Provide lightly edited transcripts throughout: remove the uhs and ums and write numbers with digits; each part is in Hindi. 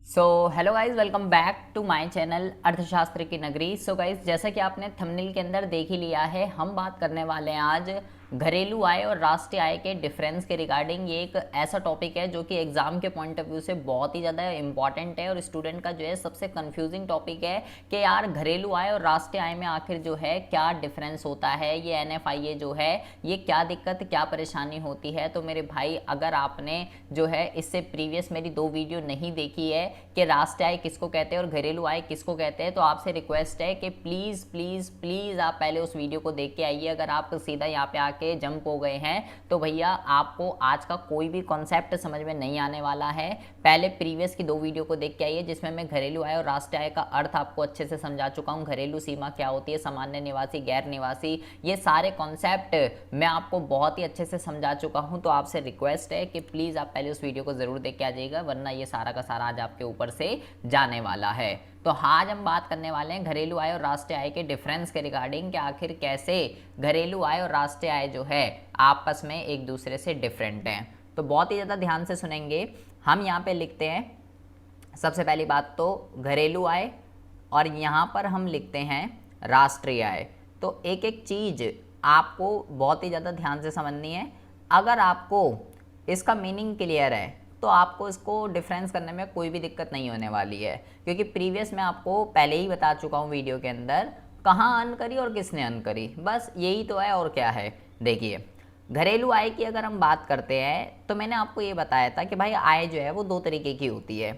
So hello guys, welcome back to my channel अर्थशास्त्र की नगरी। सो गाइज, जैसा कि आपने थंबनेल के अंदर देख ही लिया है, हम बात करने वाले हैं आज घरेलू आय और राष्ट्रीय आय के डिफरेंस के रिगार्डिंग। ये एक ऐसा टॉपिक है जो कि एग्जाम के पॉइंट ऑफ व्यू से बहुत ही ज़्यादा इंपॉर्टेंट है और स्टूडेंट का जो है सबसे कंफ्यूजिंग टॉपिक है कि यार घरेलू आय और राष्ट्रीय आय में आखिर जो है क्या डिफरेंस होता है, ये एनएफआईए जो है ये क्या दिक्कत क्या परेशानी होती है। तो मेरे भाई, अगर आपने जो है इससे प्रीवियस मेरी 2 वीडियो नहीं देखी है कि राष्ट्रीय आय किसको कहते हैं और घरेलू आय किसको कहते हैं, तो आपसे रिक्वेस्ट है कि प्लीज़ प्लीज़ प्लीज़ आप पहले उस वीडियो को देख के आइए। अगर आप सीधा यहाँ पे आके जंप हो गए हैं तो भैया आपको आज का कोई भी कॉन्सेप्ट समझ में नहीं आने वाला है। पहले प्रीवियस की 2 वीडियो को देख के आइए जिसमें मैं घरेलू आय और राष्ट्रीय आय का अर्थ आपको अच्छे से समझा चुका हूँ। घरेलू सीमा क्या होती है, सामान्य निवासी, गैर निवासी, ये सारे कॉन्सेप्ट मैं आपको बहुत ही अच्छे से समझा चुका हूँ। तो आपसे रिक्वेस्ट है कि प्लीज़ आप पहले उस वीडियो को ज़रूर देख के आ जाइएगा, वरना ये सारा का सारा आज आपके ऊपर से जाने वाला है। तो आज हम बात करने वाले हैं घरेलू आय और राष्ट्रीय आय के डिफरेंस के रिगार्डिंग कि आखिर कैसे घरेलू आय और राष्ट्रीय आय जो है आपस में एक दूसरे से डिफरेंट हैं। तो बहुत ही ज़्यादा ध्यान से सुनेंगे। हम यहाँ पे लिखते हैं सबसे पहली बात तो घरेलू आय और यहाँ पर हम लिखते हैं राष्ट्रीय आय। तो एक एक चीज़ आपको बहुत ही ज़्यादा ध्यान से समझनी है। अगर आपको इसका मीनिंग क्लियर है तो आपको इसको डिफरेंस करने में कोई भी दिक्कत नहीं होने वाली है, क्योंकि प्रीवियस मैं आपको पहले ही बता चुका हूँ वीडियो के अंदर कहाँ अर्न करी और किसने अर्न करी, बस यही तो है और क्या है। देखिए, घरेलू आय की अगर हम बात करते हैं तो मैंने आपको ये बताया था कि भाई आय जो है वो 2 तरीके की होती है।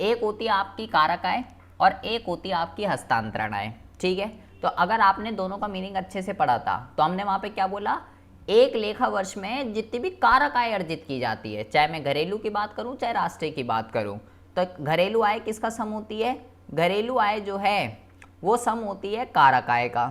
एक होती है आपकी कारक आय और एक होती है आपकी हस्तांतरण आय। ठीक है, तो अगर आपने दोनों का मीनिंग अच्छे से पढ़ा था तो हमने वहाँ पे क्या बोला, एक लेखा वर्ष में जितनी भी कारक आय अर्जित की जाती है, चाहे मैं घरेलू की बात करूं चाहे राष्ट्रीय की बात करूं, तो घरेलू आय किसका सम होती है, घरेलू आय जो है वो सम होती है कारक आय का।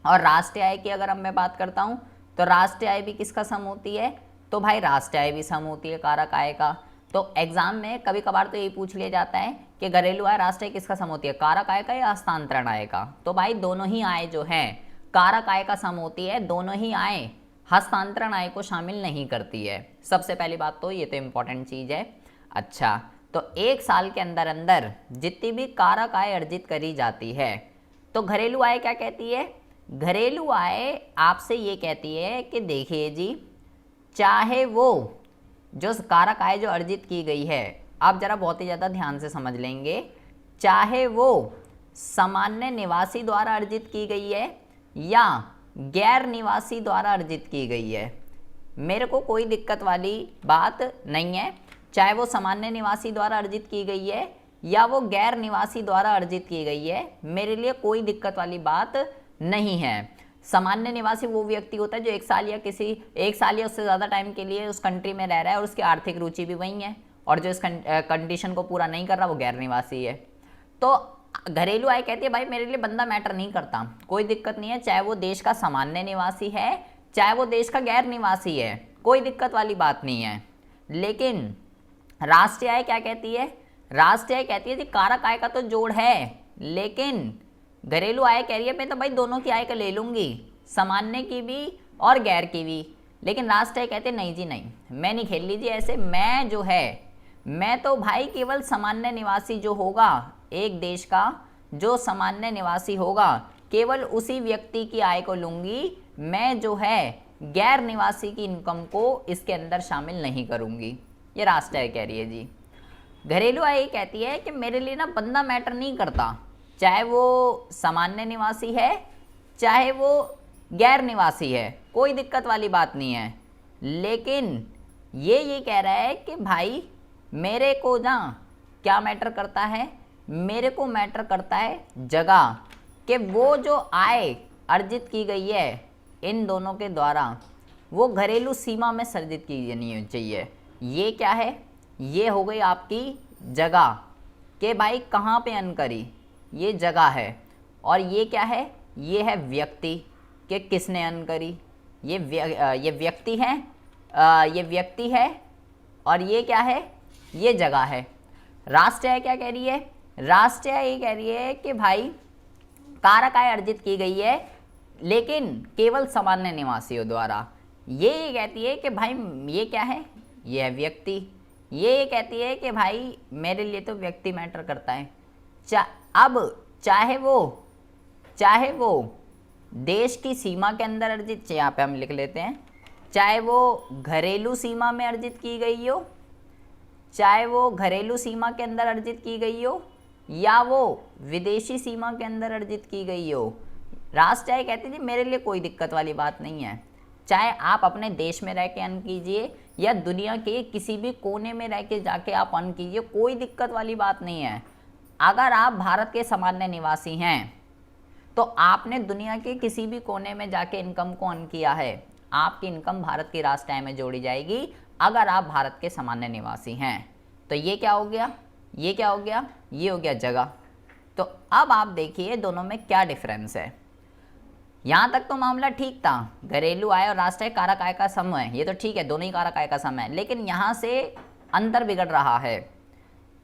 और राष्ट्रीय आय की अगर मैं बात करता हूं तो राष्ट्रीय आय भी किसका सम होती है, तो भाई राष्ट्रीय आय भी सम होती है कारक आय का। तो एग्जाम में कभी कभार तो यही पूछ लिया जाता है कि घरेलू आय राष्ट्रीय किसका सम होती है, कारक आय का या हस्तांतरण आय का। तो भाई दोनों ही आय जो है कारक आय का सम होती है, दोनों ही आय हस्तांतरण आय को शामिल नहीं करती है। सबसे पहली बात तो ये तो इंपॉर्टेंट चीज है। अच्छा, तो एक साल के अंदर अंदर जितनी भी कारक आय अर्जित करी जाती है तो घरेलू आय क्या कहती है, घरेलू आय आपसे ये कहती है कि देखिए जी, चाहे वो जो कारक आय जो अर्जित की गई है, आप जरा बहुत ही ज़्यादा ध्यान से समझ लेंगे, चाहे वो सामान्य निवासी द्वारा अर्जित की गई है या गैर निवासी द्वारा अर्जित की गई है, मेरे को कोई दिक्कत वाली बात नहीं है। चाहे वो सामान्य निवासी द्वारा अर्जित की गई है या वो गैर निवासी द्वारा अर्जित की गई है, मेरे लिए कोई दिक्कत वाली बात नहीं है। सामान्य निवासी वो व्यक्ति होता है जो 1 साल या 1 साल या उससे ज़्यादा टाइम के लिए उस कंट्री में रह रहा है और उसकी आर्थिक रुचि भी वही है, और जो इस कंडीशन को पूरा नहीं कर रहा वो गैर निवासी है। तो घरेलू आय कहती है भाई मेरे लिए बंदा मैटर नहीं करता, कोई दिक्कत नहीं है, चाहे वो देश का सामान्य निवासी है चाहे वो देश का गैर निवासी है, कोई दिक्कत वाली बात नहीं है। लेकिन राष्ट्रीय आय क्या कहती है, राष्ट्रीय आय कहती है कि कारक आय का तो जोड़ है, लेकिन घरेलू आय कह रही है मैं तो भाई दोनों की आय का ले लूंगी, सामान्य की भी और गैर की भी। लेकिन राष्ट्रीय आय कहते नहीं जी नहीं, मैं नहीं खेल लीजिए ऐसे, मैं जो है मैं तो भाई केवल सामान्य निवासी जो होगा, एक देश का जो सामान्य निवासी होगा केवल उसी व्यक्ति की आय को लूंगी, मैं जो है गैर निवासी की इनकम को इसके अंदर शामिल नहीं करूंगी। ये राष्ट्रीय आय कह रही है जी। घरेलू आय कहती है कि मेरे लिए ना बंदा मैटर नहीं करता, चाहे वो सामान्य निवासी है चाहे वो गैर निवासी है, कोई दिक्कत वाली बात नहीं है। लेकिन ये कह रहा है कि भाई मेरे को ना क्या मैटर करता है, मेरे को मैटर करता है जगह, कि वो जो आय अर्जित की गई है इन दोनों के द्वारा वो घरेलू सीमा में सर्जित की जानी चाहिए। ये क्या है, ये हो गई आपकी जगह कि भाई कहाँ पे अर्न करी, ये जगह है। और ये क्या है, ये है व्यक्ति कि किसने अर्न करी, ये व्यक्ति है, ये व्यक्ति है और ये क्या है, ये जगह है। राष्ट्रीय आय क्या कह रही है, राष्ट्रीय आय ये कह रही है कि भाई कारक आय अर्जित की गई है लेकिन केवल सामान्य निवासियों द्वारा। ये कहती है कि भाई ये क्या है, ये है व्यक्ति, ये कहती है कि भाई मेरे लिए तो व्यक्ति मैटर करता है। अब चाहे वो देश की सीमा के अंदर अर्जित, यहाँ पे हम लिख लेते हैं, चाहे वो घरेलू सीमा में अर्जित की गई हो, चाहे वो घरेलू सीमा के अंदर अर्जित की गई हो या वो विदेशी सीमा के अंदर अर्जित की गई हो, राष्ट्र आय कहते जी मेरे लिए कोई दिक्कत वाली बात नहीं है। चाहे आप अपने देश में रह के अर्न कीजिए या दुनिया के किसी भी कोने में रह के जाके आप अर्न कीजिए, कोई दिक्कत वाली बात नहीं है। अगर आप भारत के सामान्य निवासी हैं तो आपने दुनिया के किसी भी कोने में जाके इनकम को अर्न किया है, आपकी इनकम भारत की राष्ट्र आय में जोड़ी जाएगी अगर आप भारत के सामान्य निवासी हैं। तो ये क्या हो गया, ये क्या हो गया, ये हो गया जगह। तो अब आप देखिए दोनों में क्या डिफरेंस है। यहाँ तक तो मामला ठीक था, घरेलू आय और राष्ट्रीय कारक आय का सम है, ये तो ठीक है, दोनों ही कारक आय का सम है। लेकिन यहाँ से अंतर बिगड़ रहा है।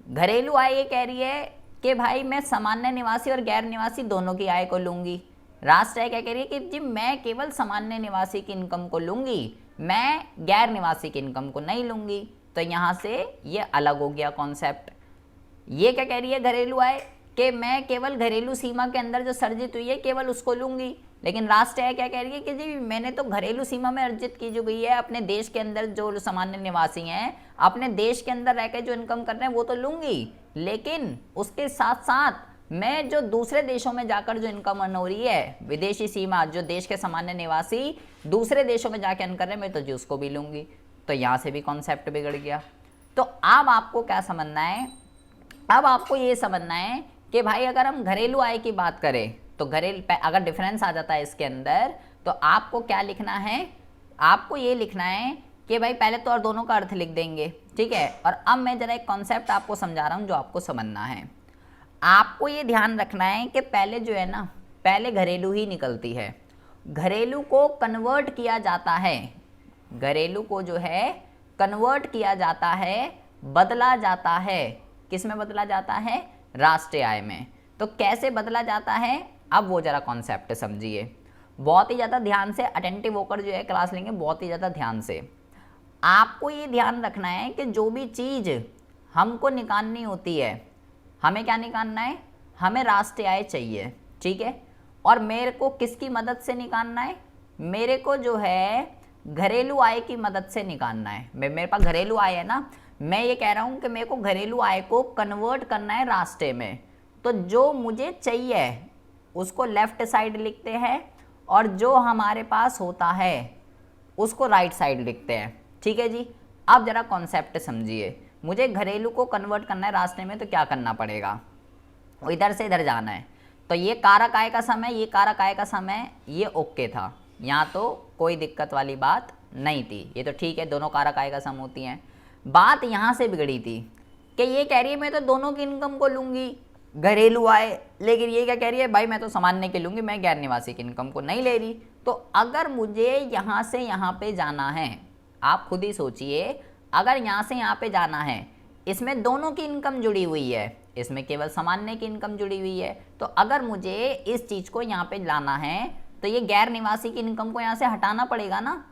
घरेलू आय ये कह रही है कि भाई मैं सामान्य निवासी और गैर निवासी दोनों की आय को लूंगी। राष्ट्र आय क्या कह रही है कि जी मैं केवल सामान्य निवासी की इनकम को लूंगी, मैं गैर निवासी की इनकम को नहीं लूंगी। तो यहाँ से ये अलग हो गया कॉन्सेप्ट। ये क्या कह रही है घरेलू आय कि मैं केवल घरेलू सीमा के अंदर जो सर्जित हुई है केवल उसको लूंगी। लेकिन राष्ट्र आय क्या कह रही है कि जी मैंने तो घरेलू सीमा में अर्जित की जो गई है, अपने देश के अंदर जो सामान्य निवासी हैं अपने देश के अंदर रहकर जो इनकम कर रहे हैं वो तो लूंगी, लेकिन उसके साथ साथ मैं जो दूसरे देशों में जाकर जो इनकम अर्न हो रही है, विदेशी सीमा जो देश के सामान्य निवासी दूसरे देशों में जाकर अर्न कर रहे हैं, मैं तो जी उसको भी लूंगी। तो यहाँ से भी कॉन्सेप्ट बिगड़ गया। तो अब आपको क्या समझना है, अब आपको ये समझना है कि भाई अगर हम घरेलू आय की बात करें तो अगर डिफरेंस आ जाता है इसके अंदर तो आपको क्या लिखना है, आपको ये लिखना है कि भाई पहले तो और दोनों का अर्थ लिख देंगे, ठीक है। और अब मैं जरा एक कॉन्सेप्ट आपको समझा रहा हूँ जो आपको समझना है। आपको ये ध्यान रखना है कि पहले जो है ना, पहले घरेलू ही निकलती है, घरेलू को कन्वर्ट किया जाता है, घरेलू को जो है कन्वर्ट किया जाता है, बदला जाता है, किस में बदला जाता है, राष्ट्रीय आय में। तो कैसे बदला जाता है, अब वो जरा कॉन्सेप्ट समझिए, बहुत ही ज़्यादा ध्यान से अटेंटिव होकर जो है क्लास लेंगे, बहुत ही ज़्यादा ध्यान से। आपको ये ध्यान रखना है कि जो भी चीज़ हमको निकालनी होती है, हमें क्या निकालना है, हमें राष्ट्रीय आय चाहिए, ठीक है। और मेरे को किसकी मदद से निकालना है, मेरे को जो है घरेलू आय की मदद से निकालना है। मेरे पास घरेलू आय है ना, मैं ये कह रहा हूँ कि मेरे को घरेलू आय को कन्वर्ट करना है राष्ट्रीय में। तो जो मुझे चाहिए उसको लेफ्ट साइड लिखते हैं और जो हमारे पास होता है उसको राइट साइड लिखते हैं, ठीक है जी। अब जरा कॉन्सेप्ट समझिए, मुझे घरेलू को कन्वर्ट करना है राष्ट्रीय में तो क्या करना पड़ेगा, इधर से इधर जाना है। तो ये कारक आय का समय, ये कारक आय का समय, ये ओके था, यहाँ तो कोई दिक्कत वाली बात नहीं थी, ये तो ठीक है, दोनों कारक आय का सम होती हैं। बात यहाँ से बिगड़ी थी कि ये कह रही है मैं तो दोनों की इनकम को लूँगी, घरेलू आय, लेकिन ये क्या कह रही है, भाई मैं तो सामान्य के लूँगी, मैं गैर निवासी की इनकम को नहीं ले रही। तो अगर मुझे यहाँ से यहाँ पे जाना है, आप खुद ही सोचिए, अगर यहाँ से यहाँ पे जाना है, इसमें दोनों की इनकम जुड़ी हुई है, इसमें केवल सामान्य की इनकम जुड़ी हुई है। तो अगर मुझे इस चीज़ को यहाँ पे लाना है तो ये गैर निवासी की इनकम को यहाँ से हटाना पड़ेगा ना।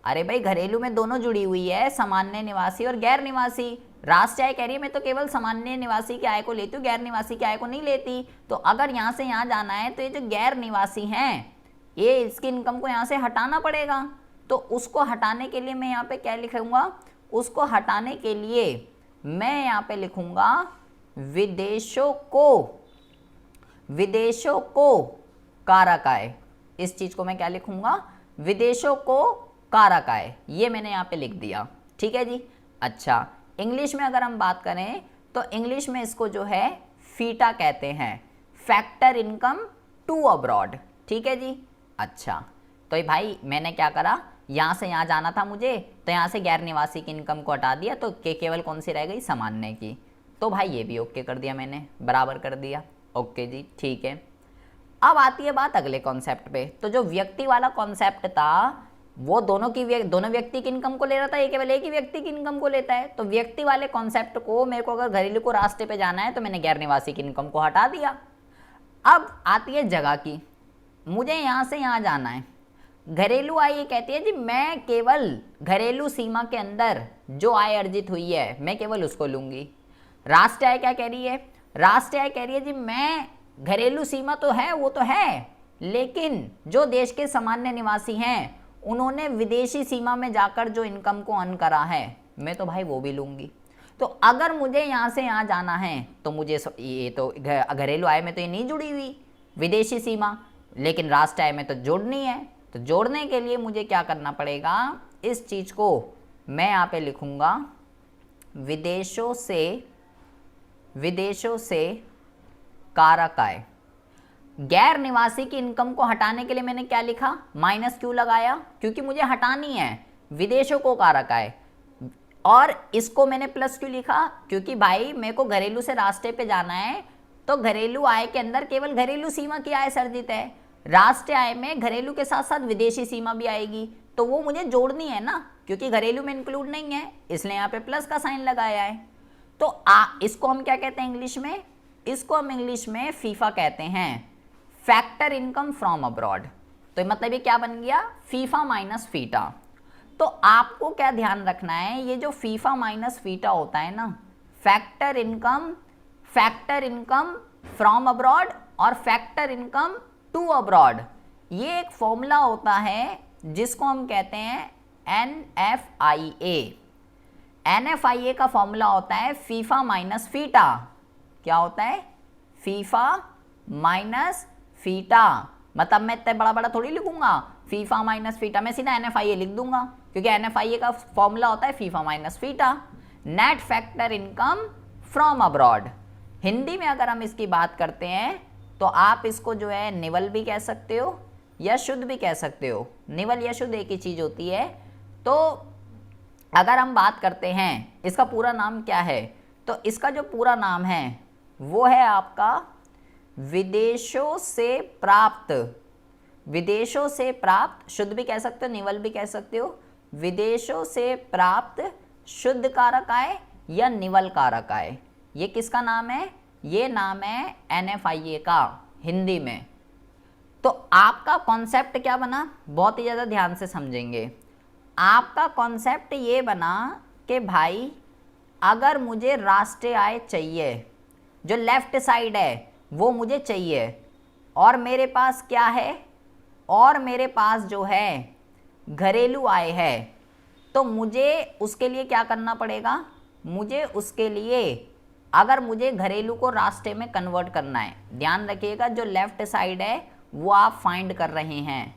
अरे भाई घरेलू में दोनों जुड़ी हुई है, सामान्य निवासी और गैर निवासी। राष्ट्रीय आय कह रही है मैं तो केवल सामान्य निवासी की आय को लेती हूँ, गैर निवासी की आय को नहीं लेती। तो अगर यहाँ से यहाँ जाना है तो ये जो गैर निवासी हैं, ये इसकी इनकम को यहाँ से हटाना पड़ेगा। तो उसको हटाने के लिए मैं यहाँ पे क्या लिखूँगा, उसको हटाने के लिए मैं यहाँ पे लिखूँगा विदेशों को कारक आय। इस चीज़ को मैं क्या लिखूँगा, विदेशों को कारक आय, ये मैंने यहाँ पे लिख दिया, ठीक है जी। अच्छा, इंग्लिश में अगर हम बात करें तो इंग्लिश में इसको जो है फीटा कहते हैं, फैक्टर इनकम टू अब्रॉड, ठीक है जी। अच्छा, तो भाई मैंने क्या करा, यहाँ से यहाँ जाना था मुझे, तो यहाँ से गैर निवासी की इनकम को हटा दिया, तो केवल कौन सी रह गई, सामान्य की। तो भाई ये भी ओके कर दिया मैंने, बराबर कर दिया, ओके जी, ठीक है। अब आती है बात अगले कॉन्सेप्ट पे। तो जो व्यक्ति वाला कॉन्सेप्ट था वो दोनों व्यक्ति की इनकम को ले रहा था, ये केवल एक ही व्यक्ति की इनकम को लेता है। तो व्यक्ति वाले कॉन्सेप्ट को, मेरे को अगर घरेलू को रास्ते पे जाना है तो मैंने गैर निवासी की इनकम को हटा दिया। अब आती है जगह की, मुझे यहाँ से यहाँ जाना है, घरेलू आय ये कहती है जी मैं केवल घरेलू सीमा के अंदर जो आय अर्जित हुई है मैं केवल उसको लूंगी। राष्ट्रीय आय क्या कह रही है? राष्ट्रीय आय कह रही है जी मैं घरेलू सीमा तो है, वो तो है, लेकिन जो देश के सामान्य निवासी हैं उन्होंने विदेशी सीमा में जाकर जो इनकम को अर्न करा है मैं तो भाई वो भी लूंगी। तो अगर मुझे यहाँ से यहाँ जाना है तो मुझे ये तो घरेलू आय में तो ये नहीं जुड़ी हुई विदेशी सीमा, लेकिन राष्ट्रीय आय में तो जोड़नी है। तो जोड़ने के लिए मुझे क्या करना पड़ेगा, इस चीज़ को मैं यहाँ पे लिखूंगा विदेशों से कारक आय। गैर निवासी की इनकम को हटाने के लिए मैंने क्या लिखा, माइनस क्यों लगाया, क्योंकि मुझे हटानी है विदेशों को कारक आय। और इसको मैंने प्लस क्यों लिखा, क्योंकि भाई मेरे को घरेलू से राष्ट्रीय पे जाना है तो घरेलू आय के अंदर केवल घरेलू सीमा की आय सर्जित है, राष्ट्रीय आय में घरेलू के साथ साथ विदेशी सीमा भी आएगी, तो वो मुझे जोड़नी है ना, क्योंकि घरेलू में इंक्लूड नहीं है, इसलिए यहाँ पे प्लस का साइन लगाया है। तो इसको हम क्या कहते हैं इंग्लिश में, इसको हम इंग्लिश में फीफा कहते हैं, फैक्टर इनकम फ्रॉम अब्रॉड। तो मतलब ये क्या बन गया, फीफा माइनस फीटा। तो आपको क्या ध्यान रखना है, ये जो फीफा माइनस फीटा होता है ना, फैक्टर इनकम फ्रॉम अब्रॉड और फैक्टर इनकम टू अब्रॉड, ये एक फॉर्मूला होता है जिसको हम कहते हैं NFIA। NFIA का फॉर्मूला होता है फीफा माइनस फीटा। क्या होता है, फीफा माइनस फीटा। मतलब मैं इतना बड़ा बड़ा थोड़ी लिखूंगा फीफा माइनस फीटा, मैं सीधा NFIA लिख दूंगा, क्योंकि NFIA का फॉर्मूला होता है FIFA minus FITA, net factor income from abroad. Hindi में अगर हम इसकी बात करते हैं तो आप इसको जो है निवल भी कह सकते हो या शुद्ध भी कह सकते हो। निवल या शुद्ध एक ही चीज होती है। तो अगर हम बात करते हैं इसका पूरा नाम क्या है, तो इसका जो पूरा नाम है वो है आपका विदेशों से प्राप्त, शुद्ध भी कह सकते हो निवल भी कह सकते हो, विदेशों से प्राप्त शुद्ध कारक आय या निवल कारक आय। ये किसका नाम है, ये नाम है NFIA का हिंदी में। तो आपका कॉन्सेप्ट क्या बना, बहुत ही ज़्यादा ध्यान से समझेंगे। आपका कॉन्सेप्ट ये बना कि भाई अगर मुझे राष्ट्रीय आय चाहिए, जो लेफ्ट साइड है वो मुझे चाहिए, और मेरे पास क्या है, और मेरे पास जो है घरेलू आय है, तो मुझे उसके लिए क्या करना पड़ेगा, मुझे उसके लिए अगर मुझे घरेलू को राष्ट्रीय में कन्वर्ट करना है, ध्यान रखिएगा जो लेफ्ट साइड है वो आप फाइंड कर रहे हैं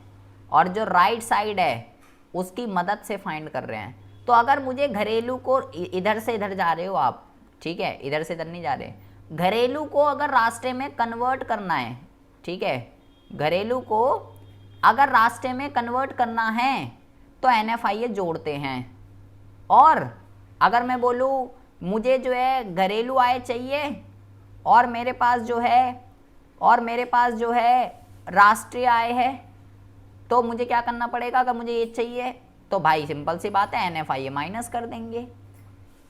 और जो राइट साइड है उसकी मदद से फाइंड कर रहे हैं। तो अगर मुझे घरेलू को, इधर से इधर जा रहे हो आप, ठीक है, इधर से इधर नहीं जा रहे, घरेलू को अगर राष्ट्रीय में कन्वर्ट करना है, ठीक है, घरेलू को अगर राष्ट्रीय में कन्वर्ट करना है तो NFIA जोड़ते हैं। और अगर मैं बोलूँ मुझे जो है घरेलू आय चाहिए और मेरे पास जो है राष्ट्रीय आय है, तो मुझे क्या करना पड़ेगा, अगर मुझे ये चाहिए तो भाई सिंपल सी बात है NFIA माइनस कर देंगे।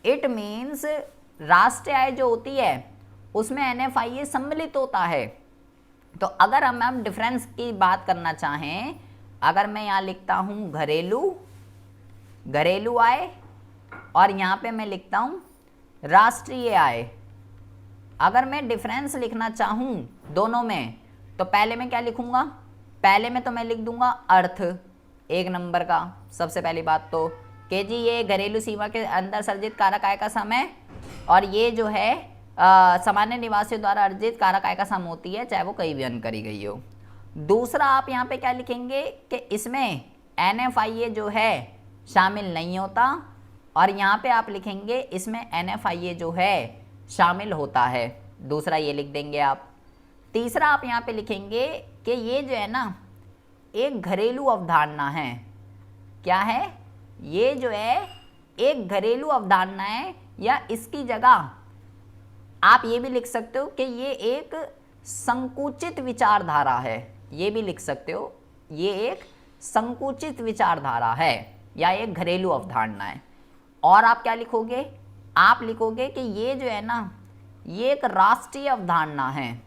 इट मीन्स राष्ट्रीय आय जो होती है उसमें NFIA सम्मिलित होता है। तो अगर हम डिफरेंस की बात करना चाहें, अगर मैं यहाँ लिखता हूँ घरेलू आय और यहाँ पे मैं लिखता हूँ राष्ट्रीय आय, अगर मैं डिफरेंस लिखना चाहूँ दोनों में तो पहले मैं क्या लिखूँगा, पहले में तो मैं लिख दूंगा अर्थ एक नंबर का। सबसे पहली बात तो कि जी ये घरेलू सीमा के अंदर सर्जित कारक आय का सम है और ये जो है सामान्य निवासियों द्वारा अर्जित कारक आय का सम होती है, चाहे वो कहीं भी अर्न करी गई हो। दूसरा आप यहाँ पे क्या लिखेंगे कि इसमें NFIA जो है शामिल नहीं होता, और यहाँ पे आप लिखेंगे इसमें NFIA जो है शामिल होता है। दूसरा ये लिख देंगे आप। तीसरा आप यहाँ पे लिखेंगे कि ये जो है ना एक घरेलू अवधारणा है। क्या है, ये जो है एक घरेलू अवधारणा है, या इसकी जगह आप ये भी लिख सकते हो कि ये एक संकुचित विचारधारा है, ये भी लिख सकते हो, ये एक संकुचित विचारधारा है या एक घरेलू अवधारणा है। और आप क्या लिखोगे, आप लिखोगे कि ये जो है ना ये एक राष्ट्रीय अवधारणा है,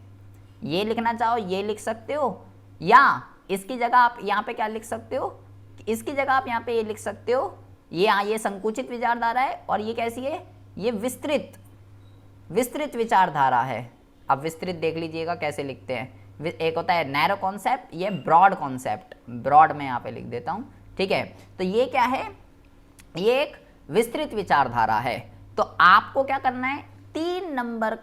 ये लिखना चाहो ये लिख सकते हो, या इसकी जगह आप यहाँ पे क्या लिख सकते हो, इसकी जगह आप यहाँ पे ये लिख सकते हो, ये संकुचित विचारधारा है और ये कैसी है, ये विस्तृत विचारधारा है। अब विस्तृत देख लीजिएगा कैसे लिखते हैं, एक होता है नैरो कॉन्सेप्ट, ये ब्रॉड कॉन्सेप्ट, ब्रॉड में यहाँ पे लिख देता हूँ, ठीक है। तो ये क्या है, ये एक विस्तृत विचारधारा है। तो आपको क्या करना है, 3 नंबर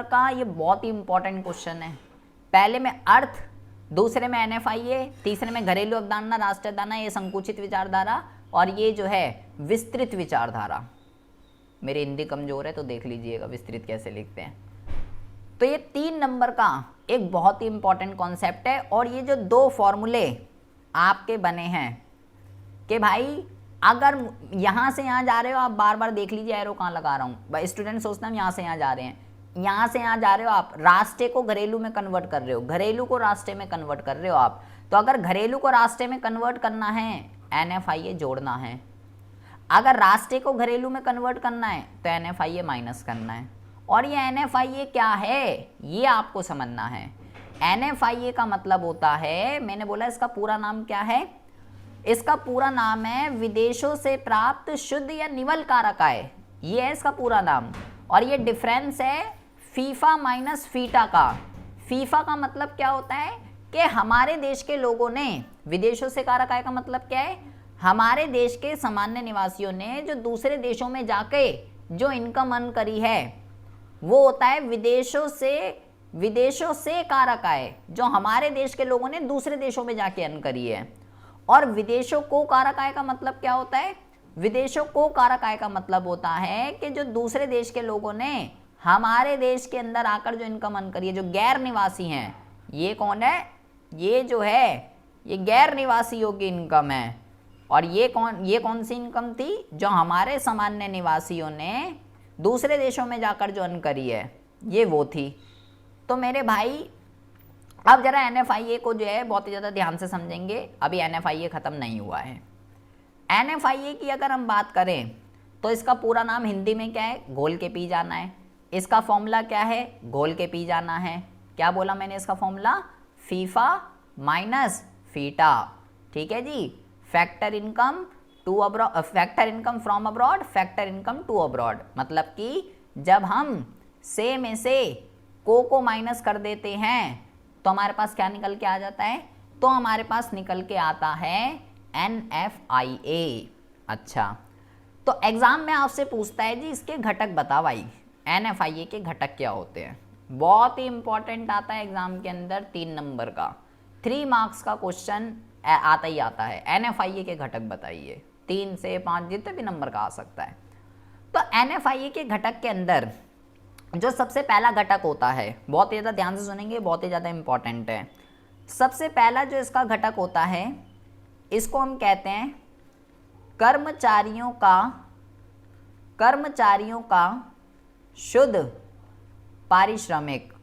का ये बहुत ही इंपॉर्टेंट क्वेश्चन है। पहले में अर्थ, दूसरे में NFIA, तीसरे में घरेलू अवधारणा, राष्ट्रीय अवधारणा, ये संकुचित विचारधारा, और ये जो है विस्तृत विचारधारा। मेरी हिंदी कमजोर है तो देख लीजिएगा विस्तृत कैसे लिखते हैं। तो ये 3 नंबर का एक बहुत ही इंपॉर्टेंट कॉन्सेप्ट है। और ये जो 2 फॉर्मूले आपके बने हैं कि भाई अगर यहाँ से यहाँ जा रहे हो, आप बार बार देख लीजिए एरो कहाँ लगा रहा हूँ, स्टूडेंट सोचना हम यहाँ से यहाँ जा रहे हैं, यहाँ से यहाँ जा रहे हो आप, रास्ते को घरेलू में कन्वर्ट कर रहे हो, घरेलू को रास्ते में कन्वर्ट कर रहे हो आप। तो अगर घरेलू को रास्ते में कन्वर्ट करना है, NFIA जोड़ना है, अगर रास्ते को घरेलू में कन्वर्ट करना है तो NFIA माइनस करना है। और ये NFIA क्या है ये आपको समझना है। NFIA का मतलब होता है, मैंने बोला इसका पूरा नाम क्या है, इसका पूरा नाम है विदेशों से प्राप्त शुद्ध या निवल कारक आय, ये है इसका पूरा नाम। और ये डिफरेंस है फीफा माइनस फीटा का। फीफा का मतलब क्या होता है कि हमारे देश के लोगों ने, विदेशों से कारक आय का मतलब क्या है, हमारे देश के सामान्य निवासियों ने जो दूसरे देशों में जाके जो इनकम अर्न करी है वो होता है विदेशों से कारक आय, जो हमारे देश के लोगों ने दूसरे देशों में जाके अर्न करी है। और विदेशों को कारक आय का मतलब क्या होता है, विदेशों को कारक आय का मतलब होता है कि जो दूसरे देश के लोगों ने हमारे देश के अंदर आकर जो इनकम अर्न करी है, जो गैर निवासी हैं, ये कौन है, ये जो है ये गैर निवासियों की इनकम है। और ये कौन सी इनकम थी, जो हमारे सामान्य निवासियों ने दूसरे देशों में जाकर जो अर्न करी है, ये वो थी। तो मेरे भाई अब जरा NFIA को जो है बहुत ही ज़्यादा ध्यान से समझेंगे, अभी NFIA ख़त्म नहीं हुआ है। NFIA की अगर हम बात करें तो इसका पूरा नाम हिंदी में क्या है, घोल के पी जाना है। इसका फॉर्मूला क्या है, घोल के पी जाना है। क्या बोला मैंने इसका फॉर्मूला, फीफा माइनस फीटा, ठीक है जी। Factor income from abroad, factor income to abroad, मतलब कि जब हम से में से को माइनस कर देते हैं तो हमारे पास क्या निकल के आ जाता है, तो हमारे पास निकल के आता है NFIA। अच्छा, तो एग्जाम में आपसे पूछता है जी इसके घटक बता भाई, NFIA के घटक क्या होते हैं। बहुत ही इंपॉर्टेंट आता है एग्जाम के अंदर, 3 नंबर का 3 मार्क्स का क्वेश्चन आता ही आता है। NFIA के घटक बताइए, 3 से 5 जितने भी नंबर का आ सकता है। तो NFIA के घटक के अंदर जो सबसे पहला घटक होता है, बहुत ही ज़्यादा ध्यान से सुनेंगे, बहुत ही ज़्यादा इंपॉर्टेंट है। सबसे पहला जो इसका घटक होता है, इसको हम कहते हैं कर्मचारियों का शुद्ध पारिश्रमिक,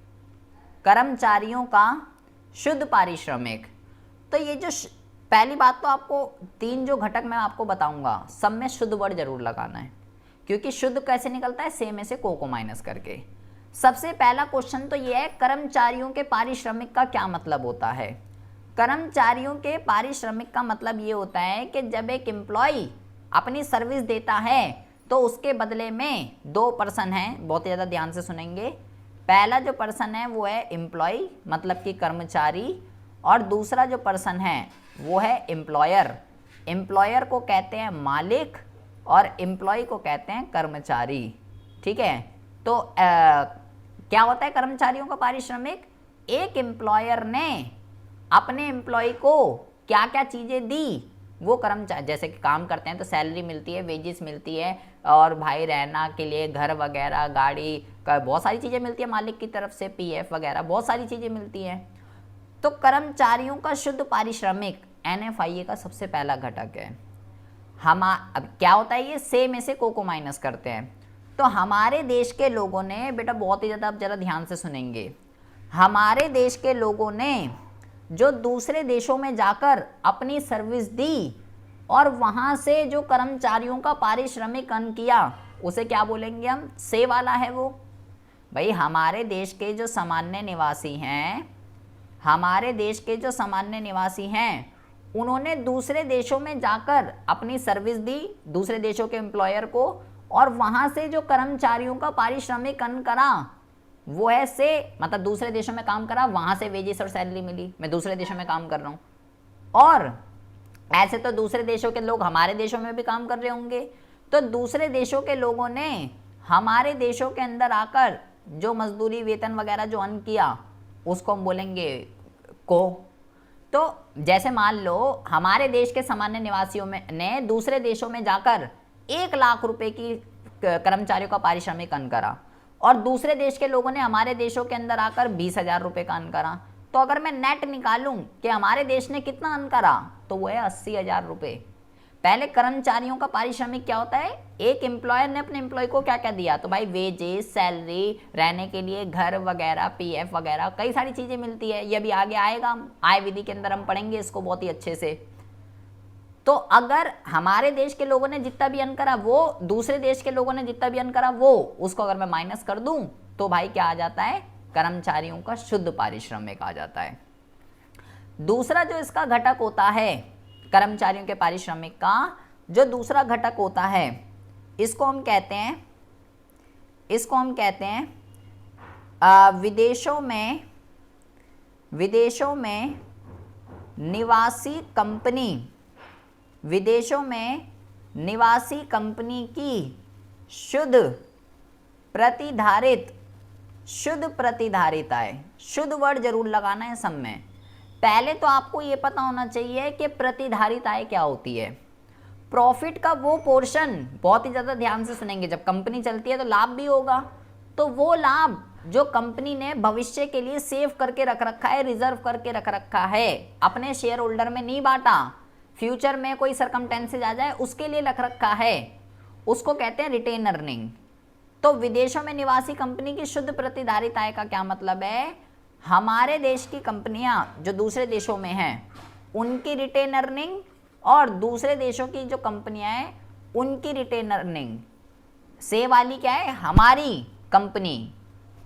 कर्मचारियों का शुद्ध पारिश्रमिक। तो ये जो पहली बात, तो आपको 3 जो घटक मैं आपको बताऊंगा सब में शुद्ध वर्ड जरूर लगाना है, क्योंकि शुद्ध कैसे निकलता है, से में से को माइनस करके। सबसे पहला क्वेश्चन तो ये है, कर्मचारियों के पारिश्रमिक का क्या मतलब होता है। कर्मचारियों के पारिश्रमिक का मतलब ये होता है कि जब एक एम्प्लॉय अपनी सर्विस देता है तो उसके बदले में 2 पर्सन हैं, बहुत ही ज़्यादा ध्यान से सुनेंगे। पहला जो पर्सन है वो है एम्प्लॉय, मतलब कि कर्मचारी, और दूसरा जो पर्सन है वो है एम्प्लॉयर। एम्प्लॉयर को कहते हैं मालिक और एम्प्लॉय को कहते हैं कर्मचारी, ठीक है। तो क्या होता है कर्मचारियों का पारिश्रमिक, एक एम्प्लॉयर ने अपने एम्प्लॉय को क्या क्या चीज़ें दी, वो कर्मचारी, जैसे कि काम करते हैं तो सैलरी मिलती है, वेजेस मिलती है, और भाई रहना के लिए घर वगैरह, गाड़ी का बहुत सारी चीज़ें मिलती है मालिक की तरफ से, PF वगैरह बहुत सारी चीज़ें मिलती हैं। तो कर्मचारियों का शुद्ध पारिश्रमिक NFIA का सबसे पहला घटक है। अब क्या होता है, ये से में से को माइनस करते हैं। तो हमारे देश के लोगों ने, बेटा बहुत ही ज़्यादा, आप ज़रा ध्यान से सुनेंगे, हमारे देश के लोगों ने जो दूसरे देशों में जाकर अपनी सर्विस दी और वहाँ से जो कर्मचारियों का पारिश्रमिक अर्न किया, उसे क्या बोलेंगे हम, से वाला है वो। भाई हमारे देश के जो सामान्य निवासी हैं हमारे देश के जो सामान्य निवासी हैं उन्होंने दूसरे देशों में जाकर अपनी सर्विस दी दूसरे देशों के एम्प्लॉयर को, और वहां से जो कर्मचारियों का पारिश्रमिक अर्न करा वो है से, मतलब दूसरे देशों में काम करा, वहां से वेजेस और सैलरी मिली, मैं दूसरे देशों में काम कर रहा हूँ। और ऐसे तो दूसरे देशों के लोग हमारे देशों में भी काम कर रहे होंगे, तो दूसरे देशों के लोगों ने हमारे देशों के अंदर आकर जो मजदूरी वेतन वगैरह जो अर्न किया उसको हम बोलेंगे को। तो जैसे मान लो हमारे देश के सामान्य निवासियों में ने दूसरे देशों में जाकर 1 लाख रुपए की कर्मचारियों का पारिश्रमिक अर्न करा, और दूसरे देश के लोगों ने हमारे देशों के अंदर आकर 20,000 रुपए का अर्न करा। तो अगर मैं नेट निकालूं कि हमारे देश ने कितना अर्न करा तो वो है 80,000 रुपए। पहले कर्मचारियों का पारिश्रमिक क्या होता है, एक एम्प्लॉयर ने अपने एम्प्लॉय को क्या क्या दिया, तो भाई वेजेस, सैलरी, रहने के लिए घर वगैरह, पीएफ वगैरह, कई सारी चीजें मिलती है। ये भी आगे आएगा, आय विधि के अंदर हम पढ़ेंगे इसको बहुत ही अच्छे से। तो अगर हमारे देश के लोगों ने जितना भी अर्न करा वो दूसरे देश के लोगों ने जितना भी अर्न करा वो, उसको अगर मैं माइनस कर दूं तो भाई क्या आ जाता है, कर्मचारियों का शुद्ध पारिश्रमिक आ जाता है। दूसरा जो इसका घटक होता है कर्मचारियों के पारिश्रमिक का, जो दूसरा घटक होता है इसको हम कहते हैं विदेशों में निवासी कंपनी की शुद्ध प्रतिधारित आय। शुद्ध वर्ड जरूर लगाना है सब में। पहले तो आपको ये पता होना चाहिए कि प्रतिधारित आय क्या होती है। प्रॉफिट का वो पोर्शन, बहुत ही ज़्यादा ध्यान से सुनेंगे, जब कंपनी चलती है तो लाभ भी होगा, तो वो लाभ जो कंपनी ने भविष्य के लिए सेव करके रख रखा है, रिजर्व करके रख रखा है, अपने शेयर होल्डर में नहीं बांटा, फ्यूचर में कोई सरकमटेंसेज आ जाए उसके लिए रख रखा है, उसको कहते हैं रिटेन अर्निंग। तो विदेशों में निवासी कंपनी की शुद्ध प्रतिधारित आय का क्या मतलब है, हमारे देश की कंपनियां जो दूसरे देशों में हैं उनकी रिटेन अर्निंग, और दूसरे देशों की जो कंपनियां हैं उनकी रिटेन अर्निंग। से वाली क्या है, हमारी कंपनी,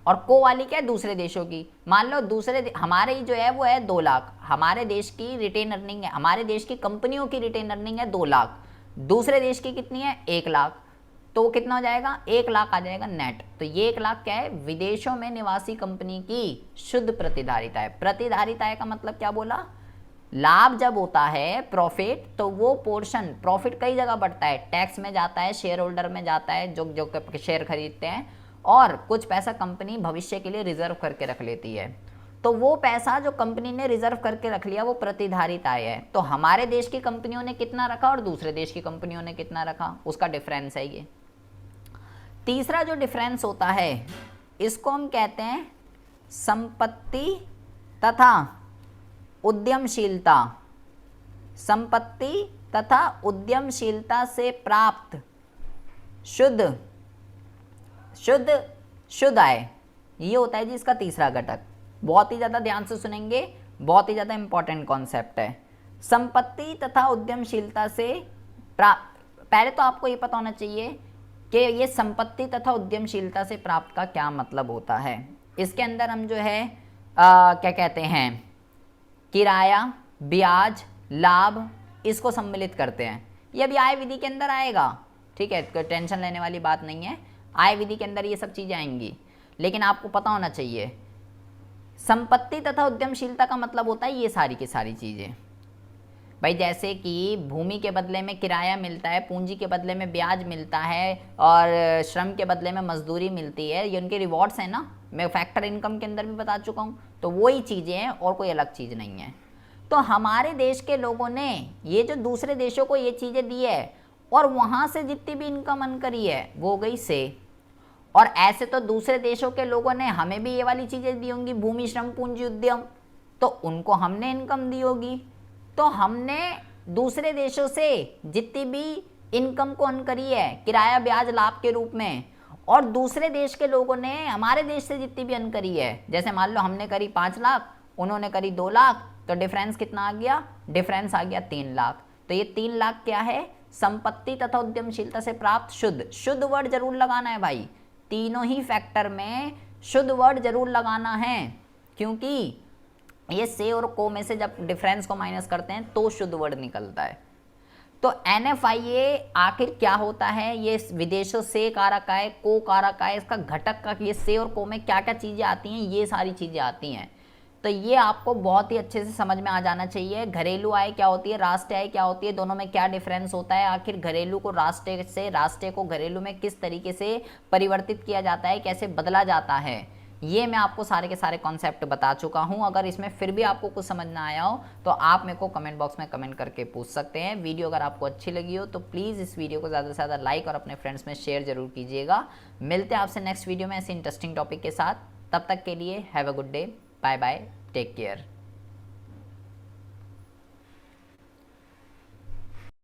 और को वाली क्या है, दूसरे देशों की। मान लो हमारे जो है वो है 2 लाख, हमारे देश की रिटेन अर्निंग है, हमारे देश की कंपनियों की रिटेन अर्निंग है 2 लाख, दूसरे देश की कितनी है 1 लाख, तो कितना हो जाएगा 1 लाख आ जाएगा नेट। तो ये 1 लाख क्या है, विदेशों में निवासी कंपनी की शुद्ध प्रतिधारित आय। प्रतिधारित आय का मतलब क्या बोला, लाभ जब होता है प्रॉफिट, तो वो पोर्शन, प्रॉफिट कई जगह बढ़ता है, टैक्स में जाता है, शेयर होल्डर में जाता है जो शेयर खरीदते हैं, और कुछ पैसा कंपनी भविष्य के लिए रिजर्व करके रख लेती है। तो वो पैसा जो कंपनी ने रिजर्व करके रख लिया वो प्रतिधारित आय है। तो हमारे देश की कंपनियों ने कितना रखा और दूसरे देश की कंपनियों ने कितना रखा, उसका डिफरेंस है ये। तीसरा जो डिफरेंस होता है इसको हम कहते हैं संपत्ति तथा उद्यमशीलता। संपत्ति तथा उद्यमशीलता से प्राप्त शुद्ध आय, ये होता है जी इसका तीसरा घटक। बहुत ही ज़्यादा ध्यान से सुनेंगे, बहुत ही ज़्यादा इंपॉर्टेंट कॉन्सेप्ट है। संपत्ति तथा उद्यमशीलता से प्राप्त, पहले तो आपको ये पता होना चाहिए कि ये संपत्ति तथा उद्यमशीलता से प्राप्त का क्या मतलब होता है। इसके अंदर हम जो है क्या कहते हैं, किराया, ब्याज, लाभ, इसको सम्मिलित करते हैं। ये अभी आय विधि के अंदर आएगा, ठीक है, कोई टेंशन लेने वाली बात नहीं है, आय विधि के अंदर ये सब चीज़ें आएंगी। लेकिन आपको पता होना चाहिए संपत्ति तथा उद्यमशीलता का मतलब होता है ये सारी की सारी चीज़ें। भाई जैसे कि भूमि के बदले में किराया मिलता है, पूंजी के बदले में ब्याज मिलता है, और श्रम के बदले में मजदूरी मिलती है, ये उनके रिवॉर्ड्स हैं ना, मैं फैक्टर इनकम के अंदर भी बता चुका हूँ। तो वही चीज़ें हैं और कोई अलग चीज़ नहीं है। तो हमारे देश के लोगों ने ये जो दूसरे देशों को ये चीज़ें दी है, और वहाँ से जितनी भी इनकम अर्न करी है वो गई से, और ऐसे तो दूसरे देशों के लोगों ने हमें भी ये वाली चीज़ें दी होंगी, भूमि, श्रम, पूंजी, उद्यम, तो उनको हमने इनकम दी होगी। तो हमने दूसरे देशों से जितनी भी इनकम को अर्न करी है किराया, ब्याज, लाभ के रूप में, और दूसरे देश के लोगों ने हमारे देश से जितनी भी अर्न करी है, जैसे मान लो हमने करी 5 लाख, उन्होंने करी 2 लाख, तो डिफरेंस कितना आ गया, डिफरेंस आ गया 3 लाख। तो ये 3 लाख क्या है, संपत्ति तथा उद्यमशीलता से प्राप्त शुद्ध वर्ड जरूर लगाना है भाई, तीनों ही फैक्टर में शुद्ध वर्ड जरूर लगाना है, क्योंकि ये से और को में से जब डिफरेंस को माइनस करते हैं तो शुद्ध वर्ड निकलता है। तो NFIA आखिर क्या होता है, ये विदेशों से कारक आय, को कारक आय, इसका घटक का ये से और को में क्या क्या चीज़ें आती हैं, ये सारी चीज़ें आती हैं। तो ये आपको बहुत ही अच्छे से समझ में आ जाना चाहिए। घरेलू आय क्या होती है, राष्ट्रीय आय क्या होती है, दोनों में क्या डिफरेंस होता है, आखिर घरेलू को राष्ट्रीय से, राष्ट्रीय को घरेलू में किस तरीके से परिवर्तित किया जाता है, कैसे बदला जाता है, ये मैं आपको सारे के सारे कॉन्सेप्ट बता चुका हूं। अगर इसमें फिर भी आपको कुछ समझ ना आया हो तो आप मेरे को कमेंट बॉक्स में कमेंट करके पूछ सकते हैं। वीडियो अगर आपको अच्छी लगी हो तो प्लीज़ इस वीडियो को ज़्यादा से ज़्यादा लाइक और अपने फ्रेंड्स में शेयर जरूर कीजिएगा। मिलते हैं आपसे नेक्स्ट वीडियो में ऐसे इंटरेस्टिंग टॉपिक के साथ। तब तक के लिए have a good day, bye bye, take care.